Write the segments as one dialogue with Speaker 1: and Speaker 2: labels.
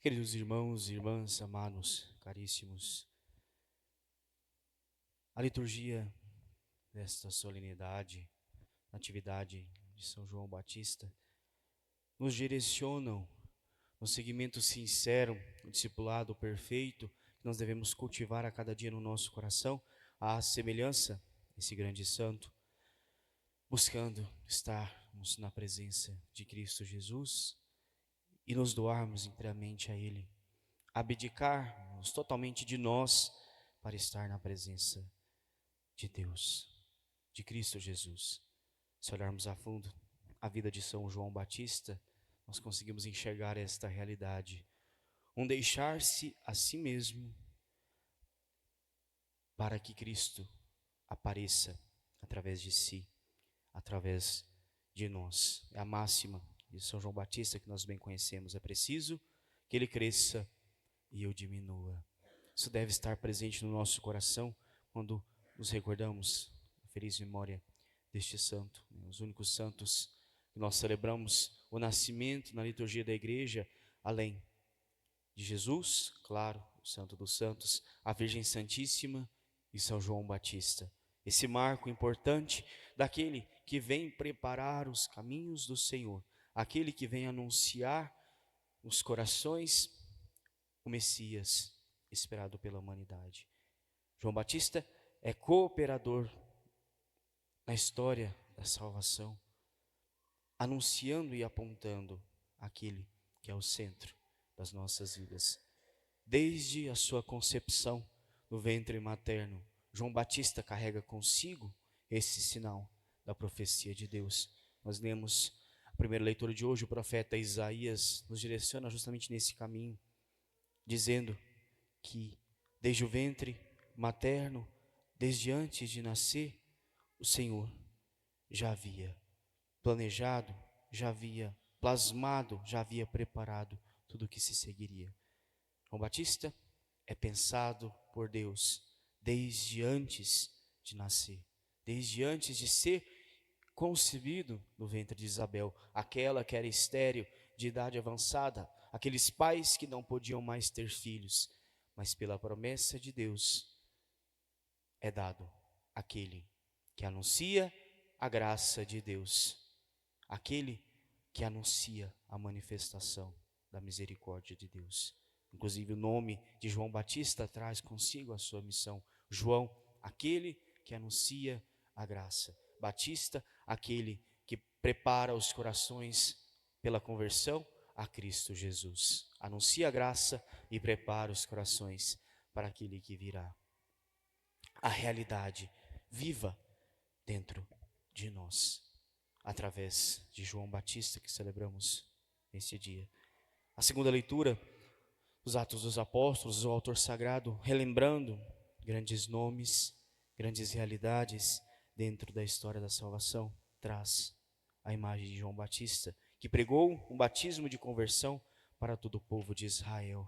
Speaker 1: Queridos irmãos e irmãs, amados, caríssimos, a liturgia desta solenidade, natividade de São João Batista, nos direcionam no seguimento sincero, no discipulado perfeito que nós devemos cultivar a cada dia no nosso coração, à semelhança desse grande santo, buscando estarmos na presença de Cristo Jesus e nos doarmos inteiramente a Ele, abdicarmos totalmente de nós para estar na presença de Deus, de Cristo Jesus. Se olharmos a fundo a vida de São João Batista, nós conseguimos enxergar esta realidade, um deixar-se a si mesmo para que Cristo apareça através de si, através de nós. É a máxima de São João Batista que nós bem conhecemos: é preciso que ele cresça e eu diminua. Isso deve estar presente no nosso coração quando nos recordamos a feliz memória deste santo, os únicos santos que nós celebramos o nascimento na liturgia da igreja, além de Jesus, claro, o Santo dos Santos, a Virgem Santíssima e São João Batista. Esse marco importante daquele que vem preparar os caminhos do Senhor, aquele que vem anunciar nos corações o Messias esperado pela humanidade. João Batista é cooperador na história da salvação, anunciando e apontando aquele que é o centro das nossas vidas. Desde a sua concepção no ventre materno, João Batista carrega consigo esse sinal da profecia de Deus. Nós lemos a primeira leitura de hoje, o profeta Isaías nos direciona justamente nesse caminho, dizendo que desde o ventre materno, desde antes de nascer, o Senhor já havia planejado, já havia plasmado, já havia preparado tudo o que se seguiria. João Batista é pensado por Deus desde antes de nascer, desde antes de ser concebido no ventre de Isabel, aquela que era estéril, de idade avançada, aqueles pais que não podiam mais ter filhos, mas pela promessa de Deus é dado aquele que anuncia a graça de Deus, aquele que anuncia a manifestação da misericórdia de Deus. Inclusive o nome de João Batista traz consigo a sua missão. João, aquele que anuncia a graça. Batista, aquele que prepara os corações pela conversão a Cristo Jesus. Anuncia a graça e prepara os corações para aquele que virá. A realidade viva dentro de nós, através de João Batista, que celebramos nesse dia. A segunda leitura, os Atos dos Apóstolos, o autor sagrado relembrando grandes nomes, grandes realidades dentro da história da salvação, traz a imagem de João Batista, que pregou um batismo de conversão para todo o povo de Israel,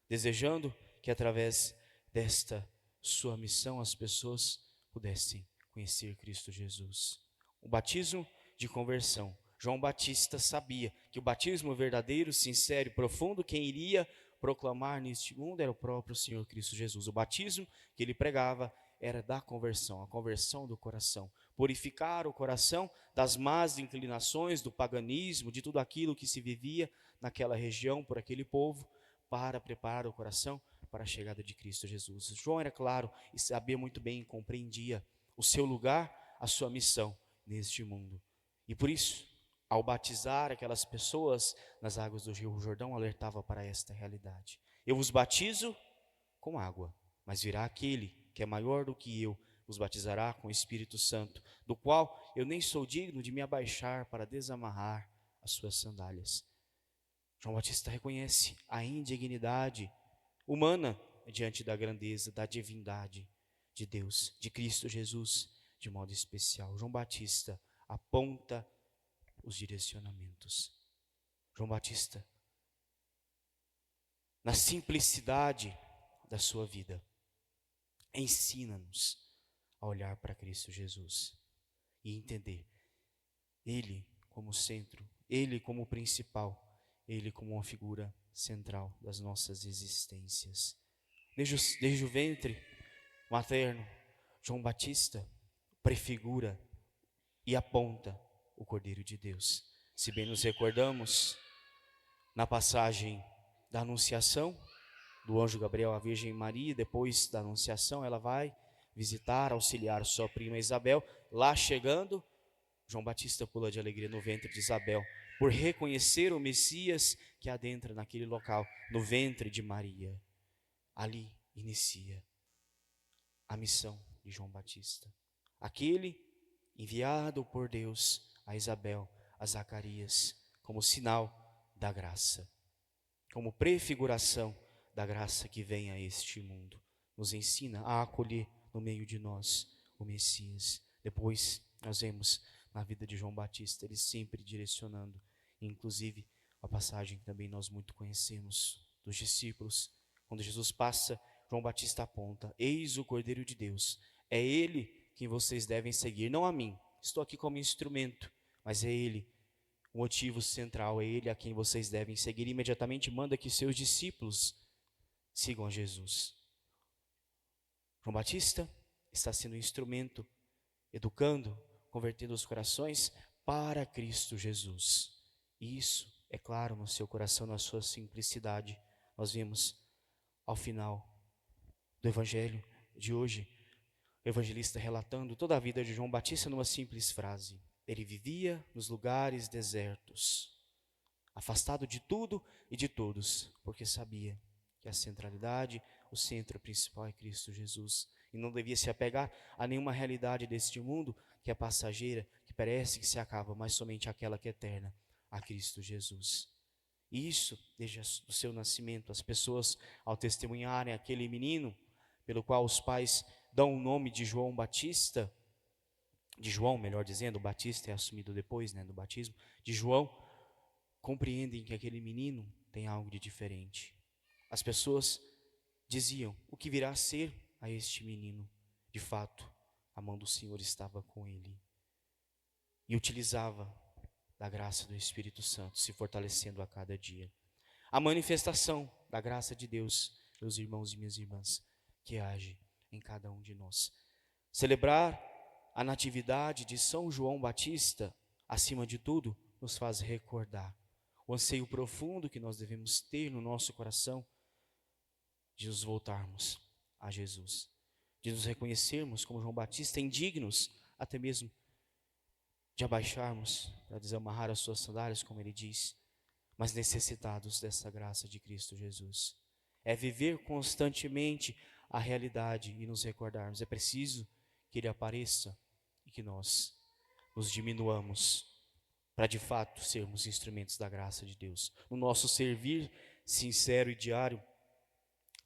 Speaker 1: desejando que através desta sua missão as pessoas pudessem conhecer Cristo Jesus. O batismo de conversão. João Batista sabia que o batismo verdadeiro, sincero e profundo, quem iria proclamar neste mundo era o próprio Senhor Cristo Jesus. O batismo que ele pregava era da conversão, a conversão do coração. Purificar o coração das más inclinações, do paganismo, de tudo aquilo que se vivia naquela região, por aquele povo, para preparar o coração para a chegada de Cristo Jesus. João era claro e sabia muito bem e compreendia o seu lugar, a sua missão neste mundo. E por isso, ao batizar aquelas pessoas nas águas do Rio Jordão, alertava para esta realidade. Eu vos batizo com água, mas virá aquele que é maior do que eu, vos batizará com o Espírito Santo, do qual eu nem sou digno de me abaixar para desamarrar as suas sandálias. João Batista reconhece a indignidade humana diante da grandeza, da divindade de Deus, de Cristo Jesus, de modo especial. João Batista aponta os direcionamentos. João Batista, na simplicidade da sua vida, ensina-nos a olhar para Cristo Jesus e entender Ele como centro, Ele como principal, Ele como uma figura central das nossas existências. Desde o ventre materno, João Batista prefigura e aponta o Cordeiro de Deus. Se bem nos recordamos, na passagem da Anunciação, do anjo Gabriel à Virgem Maria, depois da Anunciação, ela vai visitar, auxiliar sua prima Isabel. Lá chegando, João Batista pula de alegria no ventre de Isabel, por reconhecer o Messias que adentra naquele local, no ventre de Maria. Ali inicia a missão de João Batista. Aquele enviado por Deus a Isabel, a Zacarias, como sinal da graça, como prefiguração da graça que vem a este mundo. Nos ensina a acolher no meio de nós o Messias. Depois nós vemos na vida de João Batista, ele sempre direcionando, inclusive a passagem que também nós muito conhecemos dos discípulos, quando Jesus passa, João Batista aponta: eis o Cordeiro de Deus, é ele quem vocês devem seguir, não a mim, estou aqui como instrumento, mas é ele, o motivo central, é ele a quem vocês devem seguir. Imediatamente manda que seus discípulos sigam a Jesus. João Batista está sendo instrumento, educando, convertendo os corações para Cristo Jesus. E isso é claro no seu coração, na sua simplicidade. Nós vimos ao final do evangelho de hoje, o evangelista relatando toda a vida de João Batista numa simples frase: ele vivia nos lugares desertos, afastado de tudo e de todos, porque sabia que a centralidade, o centro principal é Cristo Jesus, e não devia se apegar a nenhuma realidade deste mundo que é passageira, que parece que se acaba, mas somente aquela que é eterna, a Cristo Jesus. E isso, desde o seu nascimento, as pessoas, ao testemunharem aquele menino, pelo qual os pais dão o nome de João Batista, de João, melhor dizendo, o Batista é assumido depois, do batismo, de João, compreendem que aquele menino tem algo de diferente. As pessoas diziam: o que virá a ser a este menino? De fato, a mão do Senhor estava com ele e utilizava da graça do Espírito Santo, se fortalecendo a cada dia. A manifestação da graça de Deus, meus irmãos e minhas irmãs, que age em cada um de nós. Celebrar a natividade de São João Batista, acima de tudo, nos faz recordar o anseio profundo que nós devemos ter no nosso coração de nos voltarmos a Jesus, de nos reconhecermos como João Batista, indignos até mesmo de abaixarmos, para desamarrar as suas sandálias, como ele diz, mas necessitados dessa graça de Cristo Jesus. É viver constantemente a realidade e nos recordarmos. É preciso que ele apareça e que nós nos diminuamos para de fato sermos instrumentos da graça de Deus. No nosso servir sincero e diário,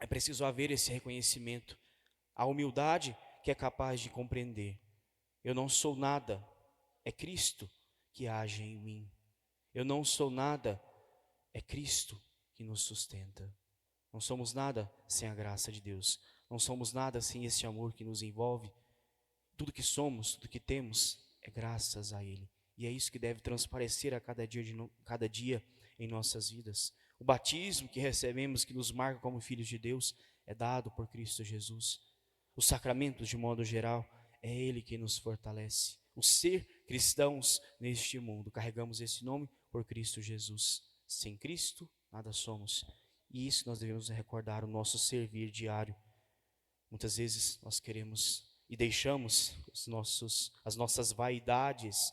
Speaker 1: é preciso haver esse reconhecimento, a humildade que é capaz de compreender: eu não sou nada, é Cristo que age em mim. Eu não sou nada, é Cristo que nos sustenta. Não somos nada sem a graça de Deus. Não somos nada sem esse amor que nos envolve. Tudo que somos, tudo que temos, é graças a Ele. E é isso que deve transparecer a cada dia em nossas vidas. O batismo que recebemos, que nos marca como filhos de Deus, é dado por Cristo Jesus. Os sacramentos, de modo geral, é Ele que nos fortalece. O ser cristãos neste mundo, carregamos esse nome por Cristo Jesus. Sem Cristo, nada somos. E isso nós devemos recordar o nosso servir diário. Muitas vezes nós queremos e deixamos as nossas vaidades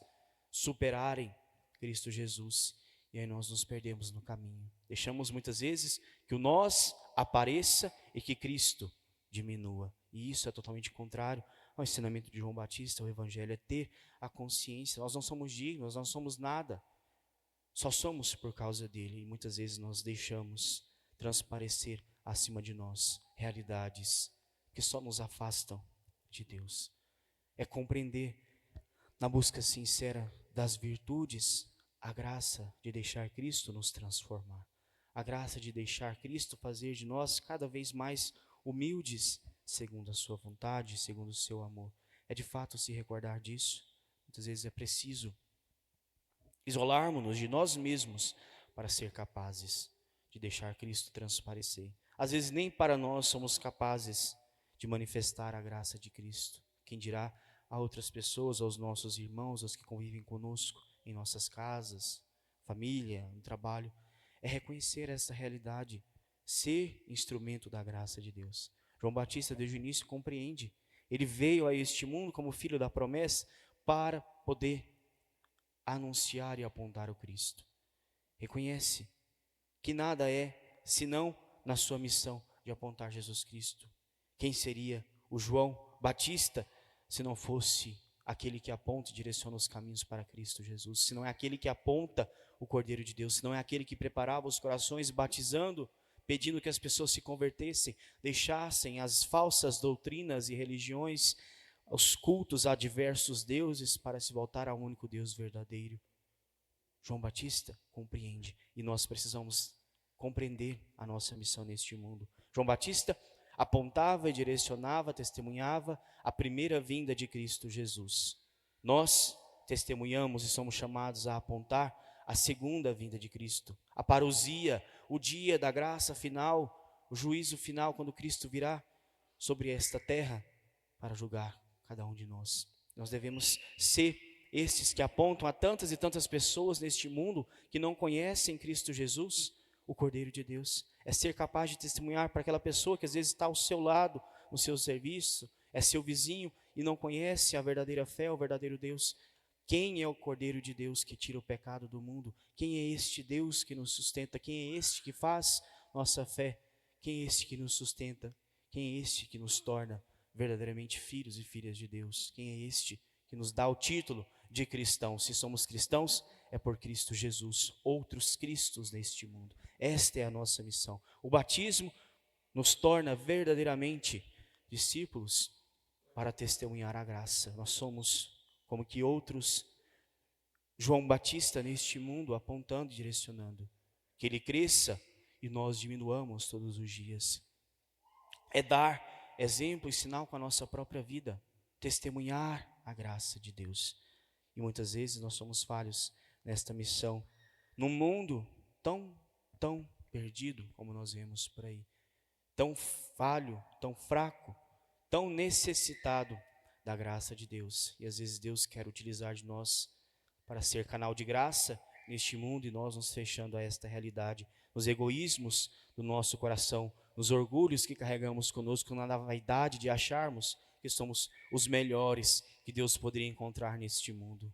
Speaker 1: superarem Cristo Jesus, e aí nós nos perdemos no caminho. Deixamos muitas vezes que o nós apareça e que Cristo diminua. E isso é totalmente contrário ao ensinamento de João Batista. O Evangelho é ter a consciência: nós não somos dignos, nós não somos nada, só somos por causa dele. E muitas vezes nós deixamos transparecer acima de nós realidades que só nos afastam de Deus. É compreender, na busca sincera das virtudes, a graça de deixar Cristo nos transformar, a graça de deixar Cristo fazer de nós cada vez mais humildes, segundo a sua vontade, segundo o seu amor. É de fato se recordar disso. Muitas vezes é preciso isolarmos-nos de nós mesmos para ser capazes de deixar Cristo transparecer. Às vezes nem para nós somos capazes de manifestar a graça de Cristo. Quem dirá a outras pessoas, aos nossos irmãos, aos que convivem conosco em nossas casas, família, no trabalho, é reconhecer essa realidade, ser instrumento da graça de Deus. João Batista desde o início compreende. Ele veio a este mundo como filho da promessa para poder anunciar e apontar o Cristo. Reconhece que nada é senão na sua missão de apontar Jesus Cristo. Quem seria o João Batista se não fosse aquele que aponta e direciona os caminhos para Cristo Jesus? Se não é aquele que aponta o Cordeiro de Deus, se não é aquele que preparava os corações batizando, pedindo que as pessoas se convertessem, deixassem as falsas doutrinas e religiões, os cultos a diversos deuses para se voltar ao único Deus verdadeiro. João Batista compreende e nós precisamos compreender a nossa missão neste mundo. João Batista apontava e direcionava, testemunhava a primeira vinda de Cristo Jesus. Nós testemunhamos e somos chamados a apontar a segunda vinda de Cristo, a parousia, o dia da graça final, o juízo final, quando Cristo virá sobre esta terra para julgar cada um de nós. Nós devemos ser estes que apontam a tantas e tantas pessoas neste mundo que não conhecem Cristo Jesus, o Cordeiro de Deus. É ser capaz de testemunhar para aquela pessoa que às vezes está ao seu lado, no seu serviço, é seu vizinho e não conhece a verdadeira fé, o verdadeiro Deus. Quem é o Cordeiro de Deus que tira o pecado do mundo? Quem é este Deus que nos sustenta? Quem é este que faz nossa fé? Quem é este que nos sustenta? Quem é este que nos torna verdadeiramente filhos e filhas de Deus? Quem é este que nos dá o título de cristãos? Se somos cristãos, é por Cristo Jesus, outros Cristos neste mundo. Esta é a nossa missão. O batismo nos torna verdadeiramente discípulos para testemunhar a graça. Nós somos como que outros João Batista neste mundo, apontando e direcionando. Que ele cresça e nós diminuamos todos os dias. É dar exemplo e sinal com a nossa própria vida, testemunhar a graça de Deus. E muitas vezes nós somos falhos nesta missão, num mundo tão perdido como nós vemos por aí, tão falho, tão fraco, tão necessitado da graça de Deus. E às vezes Deus quer utilizar de nós para ser canal de graça neste mundo e nós nos fechando a esta realidade, nos egoísmos do nosso coração, nos orgulhos que carregamos conosco, na vaidade de acharmos que somos os melhores que Deus poderia encontrar neste mundo.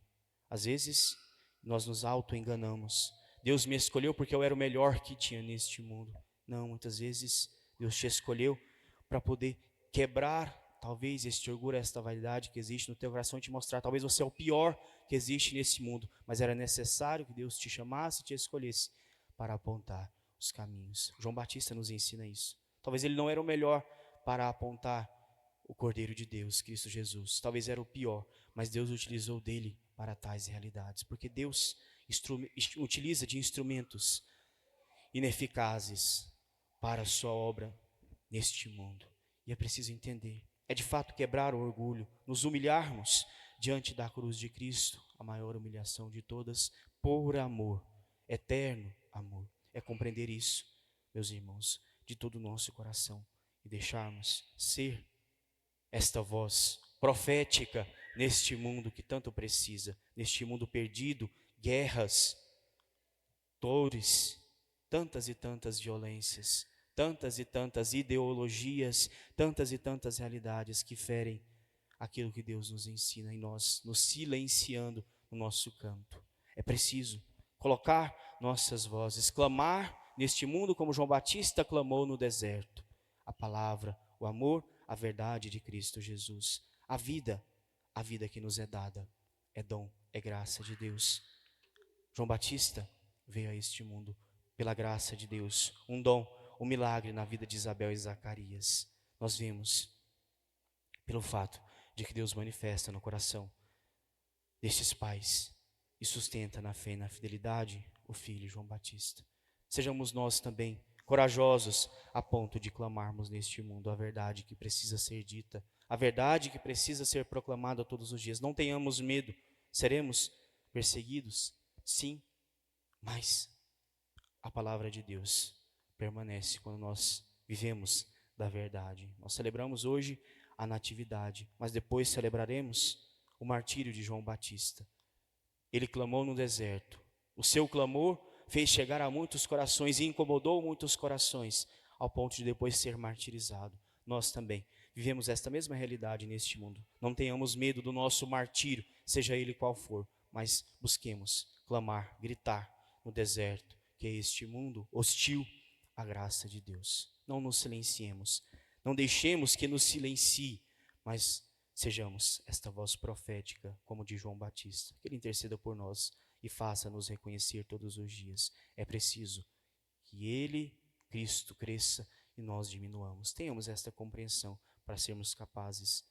Speaker 1: Às vezes nós nos auto-enganamos. Deus me escolheu porque eu era o melhor que tinha neste mundo. Não, muitas vezes Deus te escolheu para poder quebrar talvez este orgulho, esta vaidade que existe no teu coração e te mostrar, talvez você é o pior que existe nesse mundo, mas era necessário que Deus te chamasse e te escolhesse para apontar os caminhos. João Batista nos ensina isso. Talvez ele não era o melhor para apontar o Cordeiro de Deus, Cristo Jesus. Talvez era o pior, mas Deus utilizou dele para tais realidades, porque Deus utiliza de instrumentos ineficazes para a sua obra neste mundo. E é preciso entender, é de fato quebrar o orgulho, nos humilharmos diante da cruz de Cristo, a maior humilhação de todas, por amor, eterno amor. É compreender isso, meus irmãos, de todo o nosso coração e deixarmos ser esta voz profética neste mundo que tanto precisa, neste mundo perdido, guerras, dores, tantas e tantas violências, tantas e tantas ideologias, tantas e tantas realidades que ferem aquilo que Deus nos ensina e nós nos silenciando no nosso canto. É preciso colocar nossas vozes, clamar neste mundo como João Batista clamou no deserto. A palavra, o amor, a verdade de Cristo Jesus. A vida que nos é dada, é dom, é graça de Deus. João Batista veio a este mundo pela graça de Deus, um dom, um milagre na vida de Isabel e Zacarias. Nós vimos pelo fato de que Deus manifesta no coração destes pais e sustenta na fé e na fidelidade o filho João Batista. Sejamos nós também corajosos a ponto de clamarmos neste mundo a verdade que precisa ser dita, a verdade que precisa ser proclamada todos os dias. Não tenhamos medo, seremos perseguidos, sim, mas a palavra de Deus permanece quando nós vivemos da verdade. Nós celebramos hoje a natividade, mas depois celebraremos o martírio de João Batista. Ele clamou no deserto. O seu clamor fez chegar a muitos corações e incomodou muitos corações, ao ponto de depois ser martirizado. Nós também vivemos esta mesma realidade neste mundo. Não tenhamos medo do nosso martírio, seja ele qual for, mas busquemos clamar, gritar no deserto, que é este mundo hostil à graça de Deus. Não nos silenciemos, não deixemos que nos silencie, mas sejamos esta voz profética, como de João Batista, que ele interceda por nós e faça-nos reconhecer todos os dias. É preciso que ele, Cristo, cresça e nós diminuamos. Tenhamos esta compreensão para sermos capazes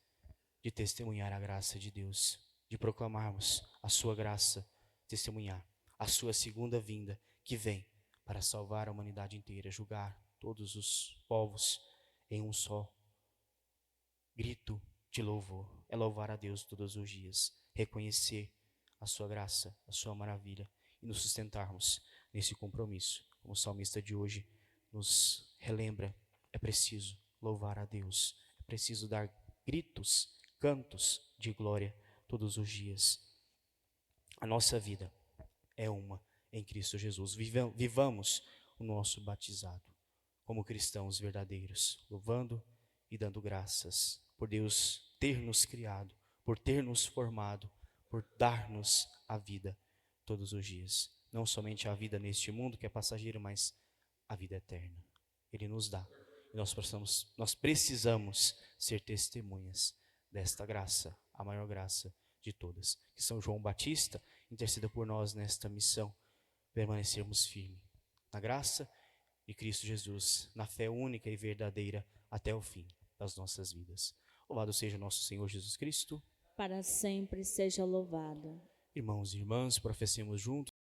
Speaker 1: de testemunhar a graça de Deus, de proclamarmos a sua graça, testemunhar a sua segunda vinda, que vem para salvar a humanidade inteira, julgar todos os povos em um só grito de louvor. É louvar a Deus todos os dias, reconhecer a sua graça, a sua maravilha e nos sustentarmos nesse compromisso. Como o salmista de hoje nos relembra, é preciso louvar a Deus, é preciso dar gritos, cantos de glória todos os dias. A nossa vida é uma em Cristo Jesus. Vivamos o nosso batizado como cristãos verdadeiros, louvando e dando graças por Deus ter nos criado, por ter nos formado, por dar-nos a vida todos os dias. Não somente a vida neste mundo que é passageiro, mas a vida eterna. Ele nos dá. E nós precisamos ser testemunhas desta graça, a maior graça de todas. Que São João Batista interceda por nós nesta missão, permanecermos firmes na graça de Cristo Jesus, na fé única e verdadeira até o fim das nossas vidas. Louvado seja nosso Senhor Jesus Cristo.
Speaker 2: Para sempre seja louvado.
Speaker 1: Irmãos e irmãs, professemos juntos